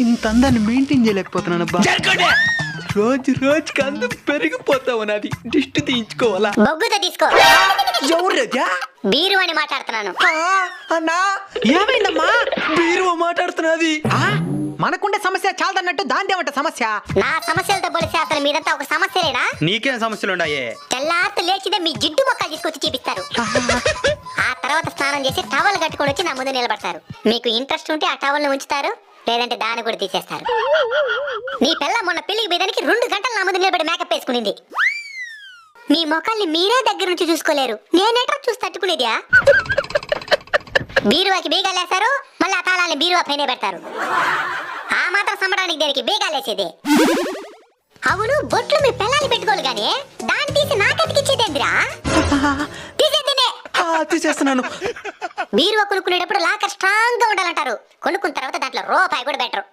ఇంత అందాన్ని మెయింటైన్ చేయలేకపోతున్నాను అబ్బా. రోజు రోజుకి అందం పెరిగిపోతావు. నాది దిష్టి తీయించుకోవాలా? బొగ్గుతో తీసుకో. ఎవరు రాజా? బీరు అని మాట్లాడుతున్నాను. అన్నా ఏమైందమ్మా? బీరువా మాట్లాడుతున్నది? మనకుండే సమస్య చాలదన్నట్టు దాందేమంట సమస్య. నా సమస్యలతో పోలిస్తే అసలు మీరంతా ఒక సమస్యలేనా? నీకేం సమస్యలు ఉన్నాయే? తెల్లారితో లేచిదే మీ జిడ్డు మొక్కలు తీసుకొచ్చి చూపిస్తారు. ఆ తర్వాత స్నానం చేసి టవల్ కట్టుకొని వచ్చి నా ముందు నిలబడతారు. మీకు ఇంట్రెస్ట్ ఉంటే ఆ టవల్ ని ఉంచుతారు, లేదంటే దాన్ని కూడా తీసేస్తారు. నీ పిల్ల మొన్న పెళ్లికి పోయేదానికి 2 గంటలు నా ముందు నిలబడి మేకప్ వేసుకునింది. మీ మొక్కల్ని మీరే దగ్గర నుంచి చూసుకోలేరు, నేనేటో చూసి తట్టుకునేదా? బీరువాకి బీగాలేస్తారు, మళ్ళీ ఆ తాళాలని బీరువా పైన పెడతారు. ఆ మాత్రం సంబడానికి దేనికి బీగాలేసేది? అవును, బొట్లు మీ పిల్లల్ని పెట్టుకోవాలి గానీ దాన్ని తీసి నాకెతికిచ్చేదేందిరా? తీసేదేనే. తీసేస్తున్నాను. బీరువా కొనుక్కునేటప్పుడు లాకర్ స్ట్రాంగ్ గా ఉండాలంటారు. కొనుక్కున్న తర్వాత దాంట్లో రూపాయి కూడా బెటరు.